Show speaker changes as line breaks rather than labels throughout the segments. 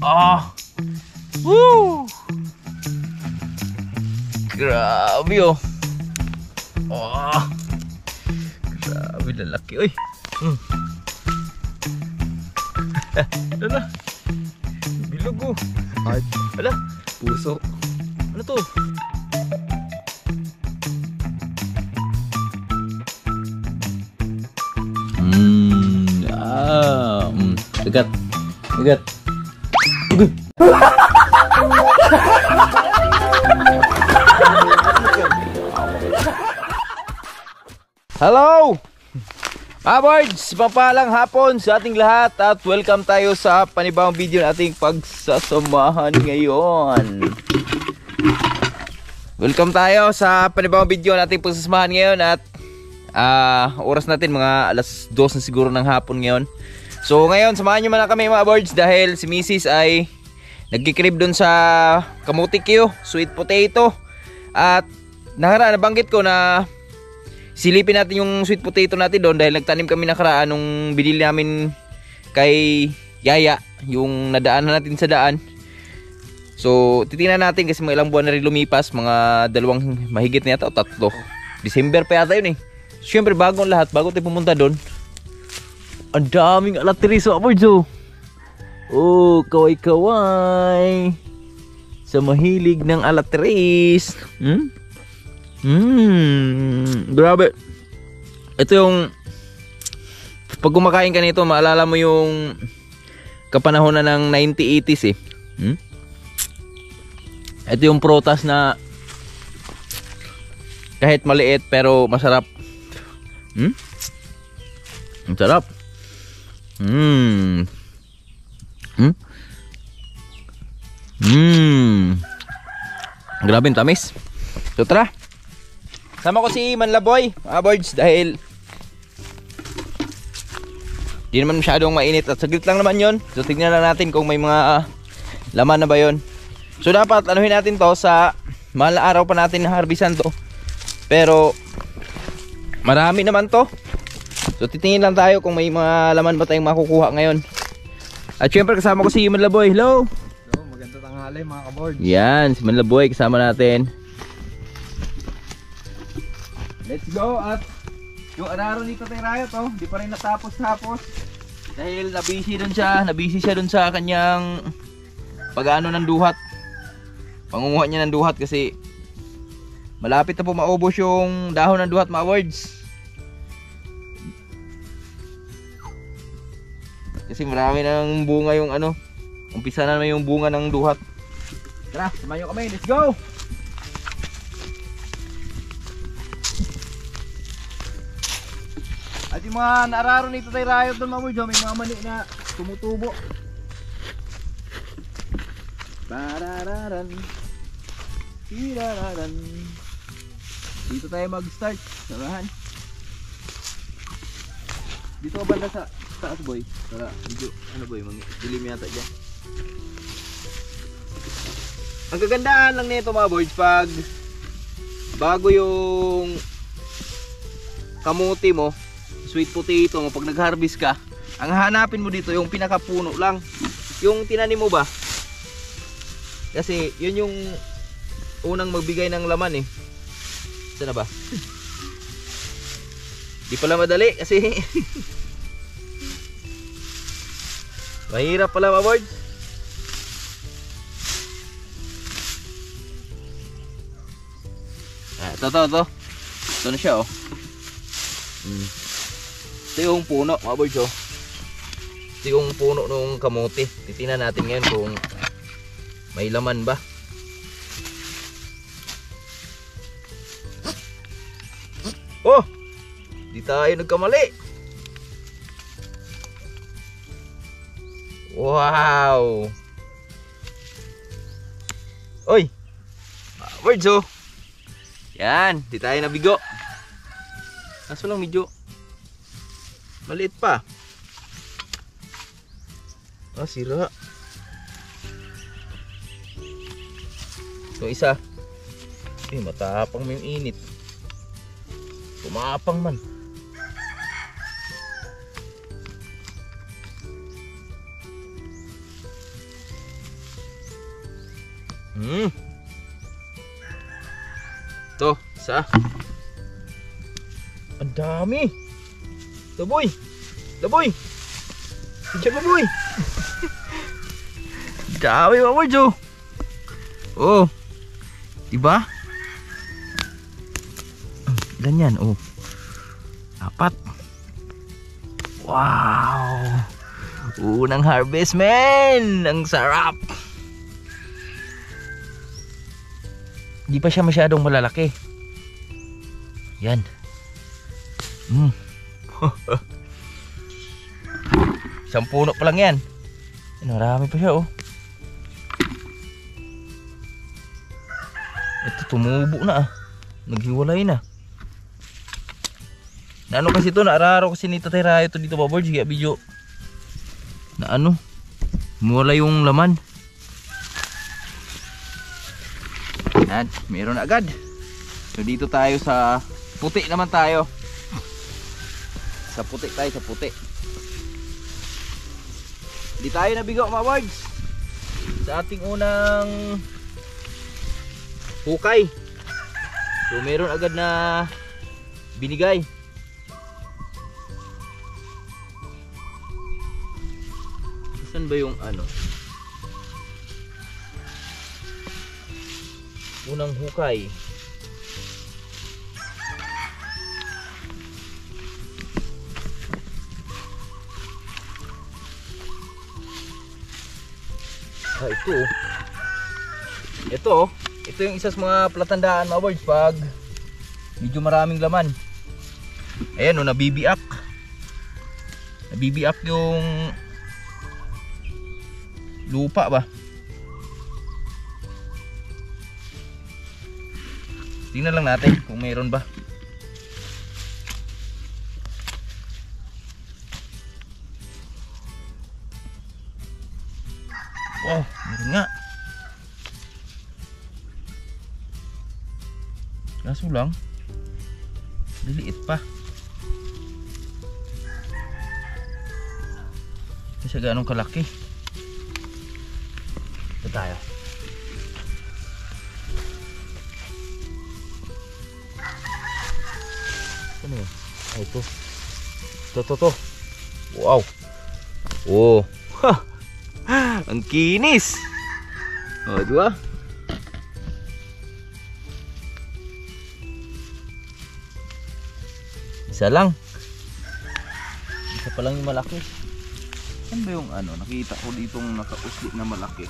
Ah. Woo! Grabe oh. Oh. Grabe lalaki oy. Ala. Bilog oh.
Ay,
Ala.
puso.
Ano to? Dekat. Dekat. Hello! Boards, papalang hapon sa ating lahat at welcome tayo sa panibawang video ng ating pagsasamahan ngayon. Welcome tayo sa panibawang video ng ating pagsasamahan ngayon at oras natin mga alas 2 na siguro ng hapon ngayon. So ngayon samahan nyo muna kami mga boards dahil si Mrs. ay nagkikrib dun sa kamuti Q, sweet potato. At nabanggit ko na silipin natin yung sweet potato natin doon dahil nagtanim kami nakaraan nung binili namin kay Yaya, yung nadaanan natin sa daan. So titingnan natin kasi mga ilang buwan na rin lumipas, mga 2 mahigit na yata o 3. December pa yata yun eh. Siyempre bago ang lahat, bago tayo pumunta doon, ang daming alateris mga boards oh. Oh, kaway-kaway sa mahilig ng alateris. Grabe. Ito yung pag kumakain ka nito, maalala mo yung kapanahonan ng 1980s eh. Ito yung prutas na kahit maliit pero masarap. Ang sarap. Grabe yung tamis. So tara, sama ko si Manlaboy mga boards dahil di naman masyadong mainit at saglit lang naman yon. So tignan na natin kung may mga laman na ba yon. So dapat anuhin natin to sa mahal na araw pa natin na harbisan to, pero marami naman to. So titingin lang tayo kung may mga laman ba tayong makukuha ngayon. At syempre kasama ko si Manlaboy. Hello.
So, maganda tanghali mga kaboard.
Yan, si Manlaboy kasama natin. Let's go. At yung araro nito tayo Rayo to, di pa rin natapos-tapos dahil nabisi siya dun sa kanyang pag-ano ng duhat, pangunguha niya ng duhat kasi malapit na po maubos yung dahon ng duhat mga words. Kasi marami ng bunga yung ano, umpisa na naman yung bunga ng duhat. Tara, samahan nyo kami, let's go! At yung mga naararo nito tayo Rayo doon mga boards, may mga mani na tumutubo. Parararan, tirararan. Dito tayo mag-start, sarahan. Dito ka banda sa taas boy, para medyo ano boy, dilim yata dyan. Ang kagandaan lang nito mga boys, pag bago yung kamuti mo, sweet potato mo, pag nag-harvest ka, ang hanapin mo dito yung pinakapuno lang, yung tinanim mo ba, kasi yun yung unang magbigay ng laman eh. Saan na ba? Di pala madali kasi mahirap pala mga boards. Ito. Ito na siya oh. Ito yung puno mga boards oh. Ito yung puno ng kamuti. Titingnan natin ngayon kung may laman ba. Oh! Di tayo nagkamali. Wow! Oy! Words oh! Yan! Di tayo nabigo. Kaso lang medyo maliit pa. Sira. Yung isa, matapang mo yung init. Tumapang man. Ito, sa. Ang dami. Ito, boy. Boy. Diyan mo, boy. Dami, mga boys, oh. Oh. Diba? Ilan yan? Oh. 4. Wow. Unang harvest, man. Ang sarap. Di pa siya masyadong malalaki. Yan. Isang puno pa lang yan. Marami pa siya, oh. Ito, tumubo na, ah. Naghiwalay na. Na ano kasi ito, naararo kasi ni Tatay Rayo ito dito, mga boys. Kaya video na ano, mula yung laman. Yan, meron na agad. So dito tayo sa puti naman tayo. Sa puti tayo, sa puti. Hindi tayo nabigo, mga boys. Sa ating unang hukay. So meron agad na binigay. Saan ba yung ano? Unang hukay. Ito. Ito yung isa sa mga palatandaan, mga boys, pag medyo maraming laman. Ayan, nabibiak. Nabibiak yung lupa ba? Tingnan lang natin kung mayroon ba. Oh, meron nga. Kaso lang, liliit pa. Hindi siya ganong kalaki. Ito tayo. Ano yun? Ay, ito. Ito. Wow. Oh. Ha! Ang kinis. Oh, diba? Isa lang. Isa pa lang yung malaki. Saan ba yung ano? Nakita ko ditong nakausli na malaki.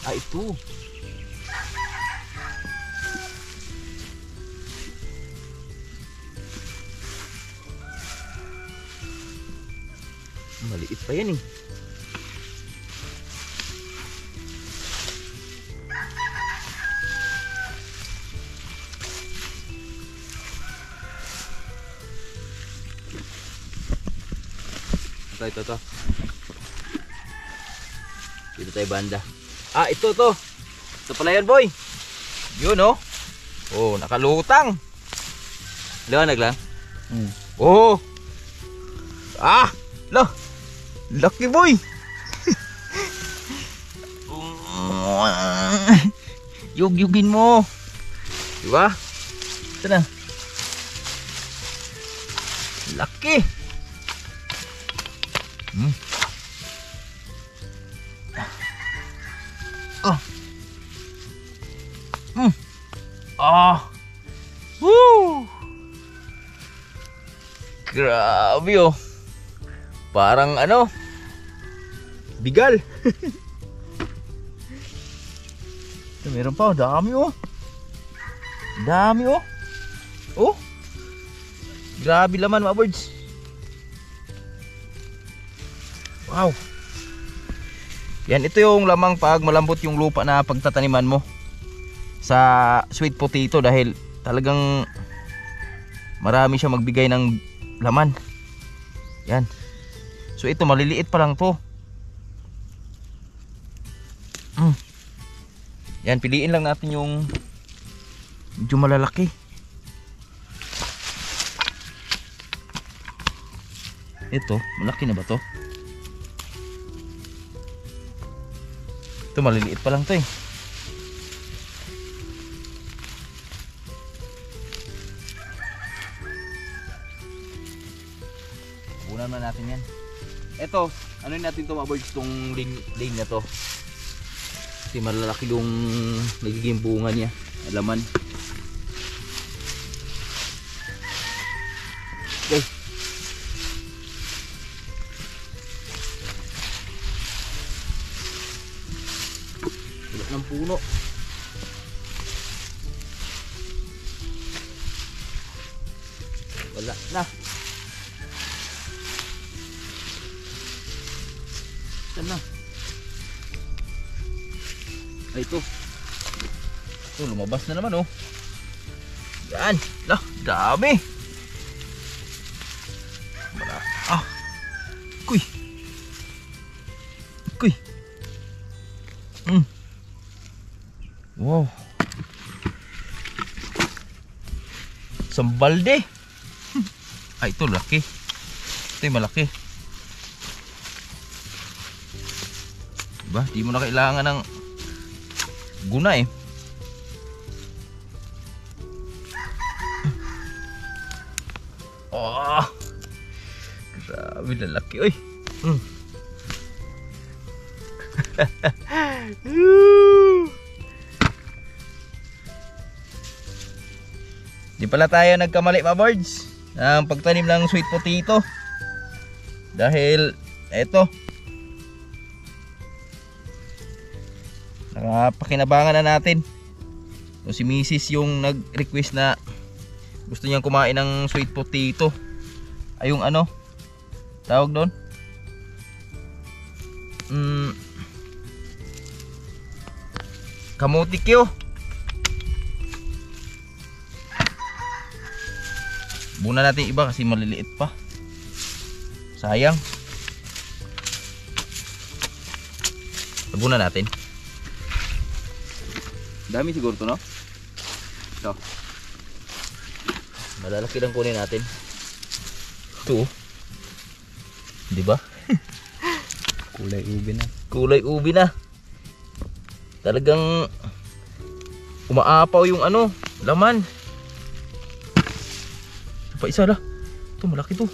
Ah, ito. Maliit pa yan, eh. Ito. Dito tayo banda. Ah, ito. Ito pala yan, boy. Yun, oh. Oh, nakalutang. Liwanag lang. Oh. Ah, lo. Lucky boy. Yug-yugin mo. Diba? Ito na. Lucky. Woo! Grabe, oh. Parang ano, bigal. Ito, meron pa, oh. Dami, oh. Dami, oh. Oh. Grabe laman, mga birds. Wow. Yan, ito yung lamang pag malambot yung lupa na pagtataniman mo sa sweet potato, dahil talagang marami siya magbigay ng laman. Yan. So ito, maliliit pa lang to. Yan, piliin lang natin yung medyo malalaki. Ito, malaki na ba to? Ito maliliit pa lang to eh. Bunan na natin yan. Ito, ano natin to mga birds, tong lane na to. Kasi malalaki yung nagiging bunga niya, alaman. Okay. Wala ng puno. Wala na. Saan na? Ay, ito. Ito, lumabas na naman oh. Yan. Lah, dami. Ah. Kuy. Kuy. Wow. Sambalde. Ay, ito laki. Ito yung malaki. Diba? Di mo na kailangan ng guna eh. Oh. Grabe, lalaki oy. Di pala tayo nagkamali mga birds ng pagtanim ng sweet potato. Dahil eto, nakapakinabangan na natin. So, si Mrs. yung nag-request na gusto niyang kumain ng sweet potato. Ay yung ano tawag doon? Kamutikyo. Buna natin iba kasi maliliit pa. Sayang. Buna natin. Dami siguro to, no? Ito. Malalaki lang kunin natin. Ito. Di ba?
Kulay ubi na.
Kulay ubi na. Talagang umaapaw yung ano, laman. Ito pa isa lah. Ito malaki to.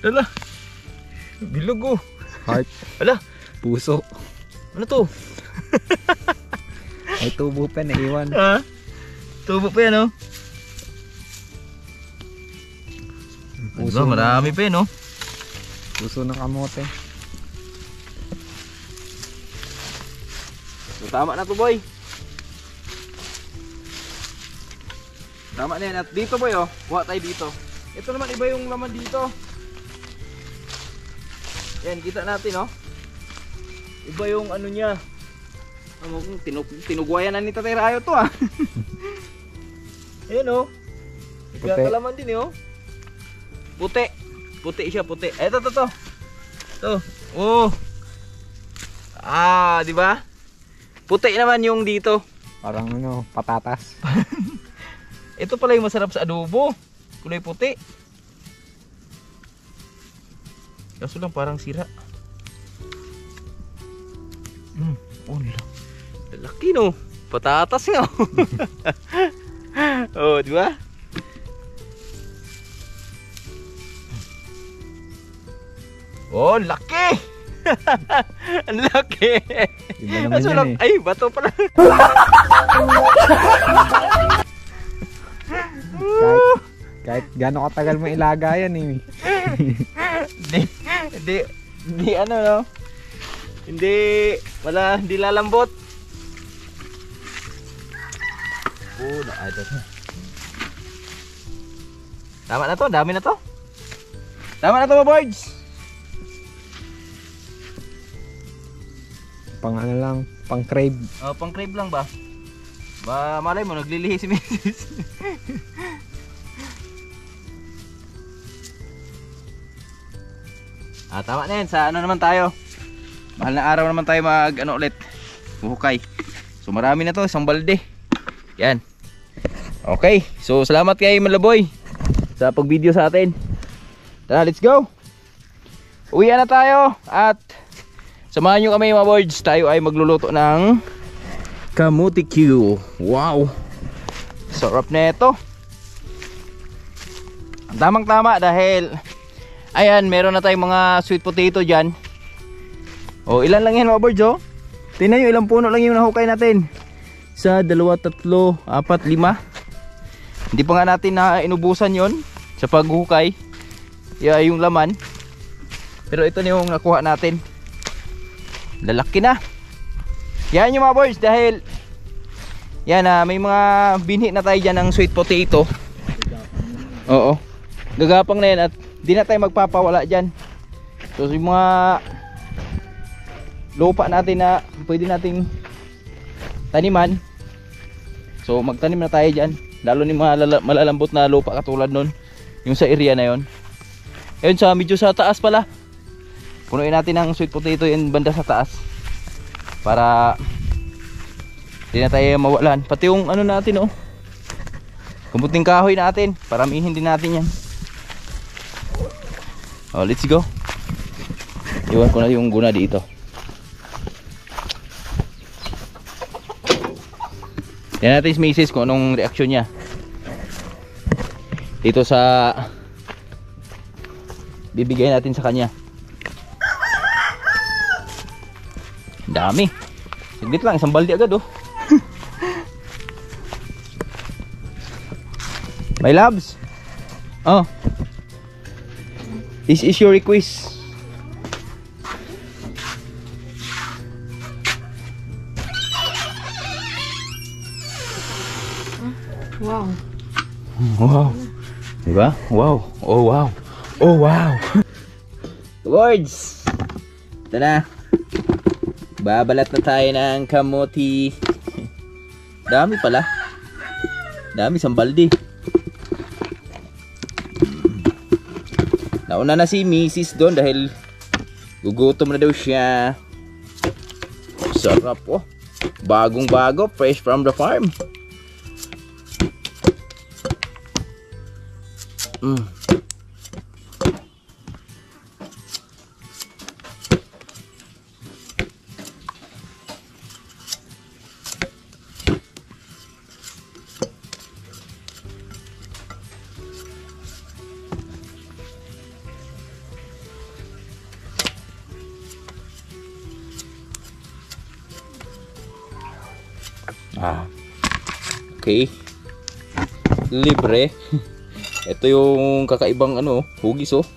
Ala. Bilog oh.
Heart.
Ala.
Puso.
Ano to?
Ay, tubo pa naiwan.
Ha? Tubo pa yan oh.
Puso,
marami pa yan oh.
Puso ng kamote.
So, tama na to boy. Tama na yan. At dito boy oh. Kuha tayo dito. Ito naman iba yung laman dito. Yan, kita natin oh. Iba yung ano niya. Tinugwayan na ni Tatay Rayo to ah. Ayan oh. Nagkakalaman din eh oh. Puti. Puti siya, puti. Eto to. To. Oh. Ah, di ba? Puti naman yung dito.
Parang ano, patatas.
Ito pala yung masarap sa adobo. Kulay puti. Kaso lang parang sira. Oh, laki no. Patatas nga. Oh, di ba? Oh, laki. Ang laki.
Iba naman
Kaso
yan
lang,
eh.
ay, bato pala.
Kahit gano'ng katagal mo ilaga yan eh.
Hindi ano no. Hindi lalambot. Oh, ito. Tama na to, dami na to. Tama na to mga boards.
Pang ano lang, pang crave.
Oh, pang crave lang ba? Ba, malay mo naglilihi si Mrs. Tama na yan. Sa ano naman tayo? Mahal na araw naman tayo mag ano ulit. Huhukay. So marami na to, isang balde. Yan. Okay. So salamat kay Malaboy sa sa pag-video sa atin. Tara, let's go. Uwian na tayo at samahan nyo kami mga boards. Tayo ay magluluto ng kamuti Q. Wow, sarap na ito. Tamang tama dahil ayan, meron na tayong mga sweet potato dyan. O, ilan lang yan mga boards, oh. Tingnan nyo, ilang puno lang yung nahukay natin. Sa 2, 3, 4, 5. Hindi pa nga natin na inubusan yon sa paghukay. Yung laman. Pero ito na yung nakuha natin. Lalaki na. Yan yung mga boys, dahil yan, may mga binhi na tayo dyan ng sweet potato. Oo, gagapang na yan at di na tayo magpapawala dyan. So yung mga lupa natin na pwede nating taniman, so magtanim na tayo dyan. Lalo ni mga malalambot na lupa katulad nun, yung sa area na yon. Ayun, sa medyo sa taas pala, punuin natin ng sweet potato yung banda sa taas para hindi na tayo mawalan. Pati yung ano natin, oh, kamuting kahoy natin, paramihin din natin yan. Oh, let's go. Iwan ko na yung guna dito. Yan natin si Mrs. kung anong reaksyon niya dito sa bibigay natin sa kanya. Dami. Siglit lang, isang balde agad, oh. My loves. Oh, this is your request.
Wow.
Wow. Diba? Wow. Oh wow. Oh wow. Words. Ito na. Babalat na tayo ng kamuti. Dami pala. Dami, sambaldi. Nauna na si Mrs. doon dahil gugutom na daw siya. Sarap, oh. Bagong bago, fresh from the farm. Okay. Libre. Ito yung kakaibang ano, hugis, oh.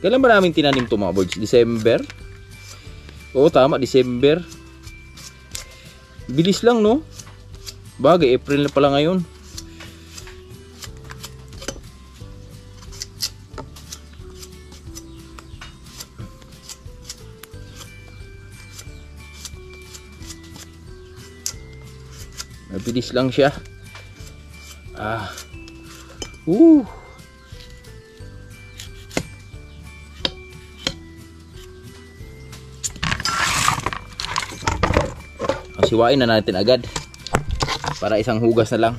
Kailan ba namin tinanim to mga boards? December? Oo, tama, December. Bilis lang, no? Bagay, April na pala ngayon. Mabilis lang siya. Siwain na natin agad para isang hugas na lang.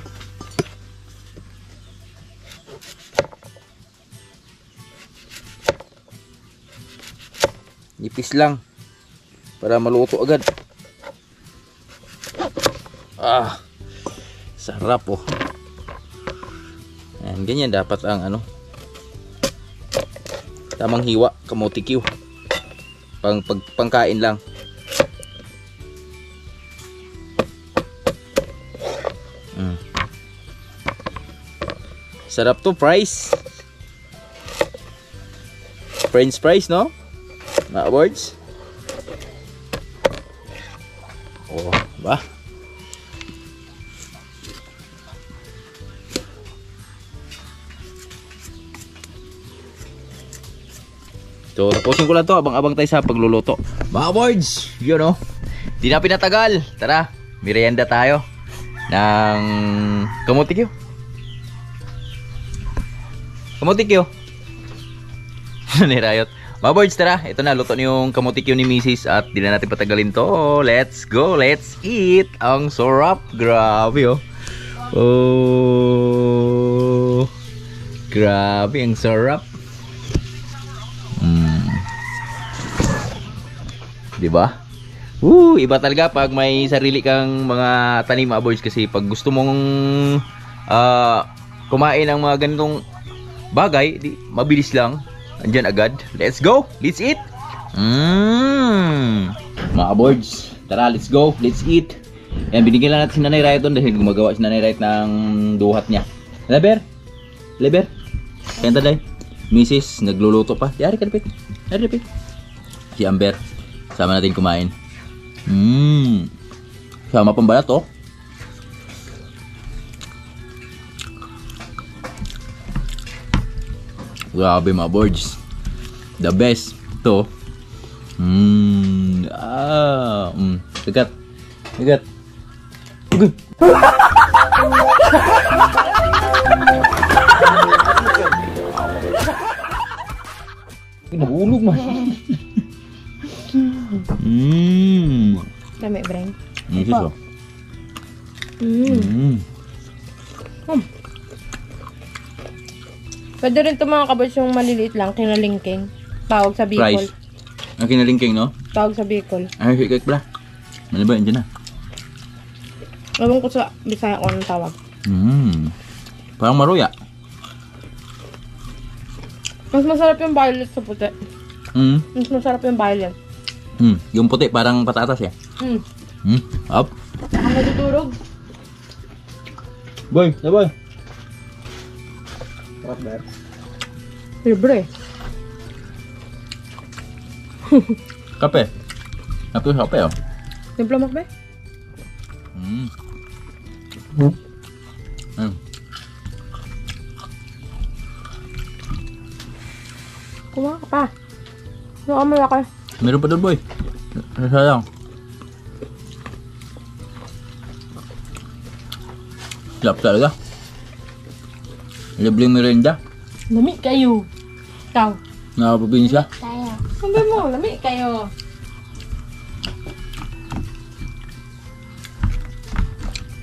Nipis lang para maluto agad. Sarap, oh. Ayan, ganyan dapat ang ano, tamang hiwa, kamuti Q. Pangkain lang. Sarap to, fries. French fries, no? Mga words. Oh, ba? So, tapusin ko lang to, abang-abang tayo sa pagluluto. Mga boards, yun, oh. Di na pinatagal. Tara, merienda tayo ng kamuti Q. Kamuti Q. Ni Riot. Mga boys, tara. Ito na, luto na yung kamutik yun ni Mrs. At di na natin patagalin to. Let's go, let's eat. Ang sarap. Grabe oh. Oh. Grabe, ang sarap. Diba? Iba talaga pag may sarili kang mga tanim, mga boys. Kasi pag gusto mong kumain ng mga ganitong bagay, mabilis lang. Andyan agad. Let's go! Let's eat! Mga boys, tara, let's go! Let's eat! Yan, binigyan lang natin si Nanay Rayton dahil gumagawa si Nanay Rayton ng duhat niya. Leber! Leber! Kaya taday. Mrs. nagluluto pa. Yari ka lapit. Yari lapit. Si Amber. Sama natin kumain. Sama pang balat oh. Grabe mga boards. The best. Ito. Kagat. Kagat. Kagat. Nahulog man.
Dami, Brian.
Ito.
Pwede rin ito mga kaboys yung maliliit lang, kinalingking. Tawag sa Bicol.
Price. Ang kinalingking, no?
Tawag sa Bicol.
Ay, hikik pala. Ano ba? Andiyan na.
Ewan ko sa Bisaya kung anong tawag.
Parang maruya.
Mas masarap yung violet sa puti. Mas masarap yung violet.
Yung puti, parang patatas eh. Up.
Saka matutulog.
Boy, boy.
What there?
Libre.
Kape. Kape, kape oh.
Libre mo ba? Kumain ka pa. Ano ka malaki?
Meron pa doon, boy. Sayang. Sarap talaga. Libreng merenda.
Lami kayo. Ikaw.
Nakaprobinsya.
Sabi mo, lami kayo.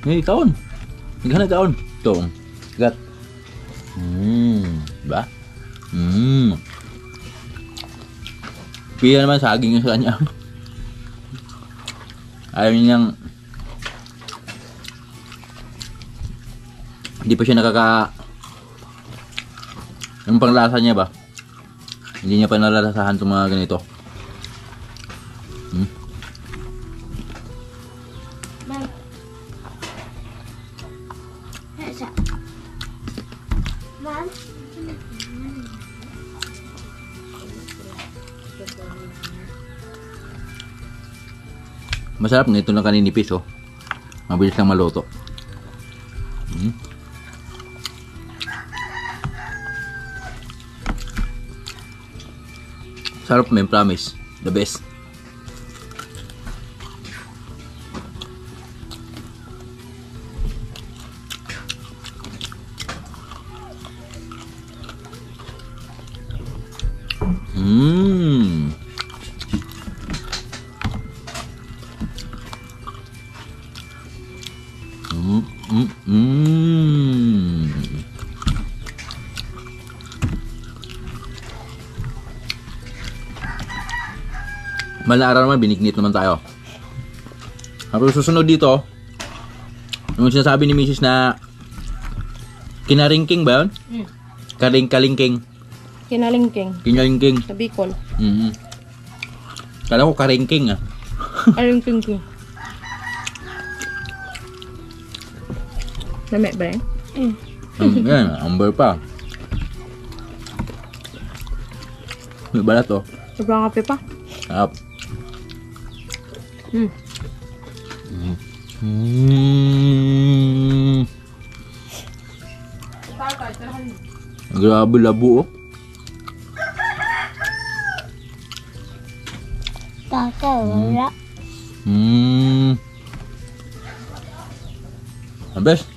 Hey, kaon. Naghanap kaon. Ito. Gat. Diba? Pila naman saging yung sa kanya. Ayaw niyang hindi pa siya yung panglasa niya ba, hindi niya pa nalalasahan itong mga ganito. Masarap na ito lang kaninipis oh. Mabilis lang maluto. Sarap men, promise. The best. Malang araw naman, binignit naman tayo. Ang susunod dito, yung sinasabi ni Mrs. na kinaringking ba yun? Kalingking.
Kinalingking.
Kinalingking.
Sa Bicol.
Kala ko karingking ah.
Alingking ko. Lami ba yan?
Yan, amber pa. May balat oh.
Sobrang kape pa.
Sarap. Grabe labo oh.
Wala.
Ang best.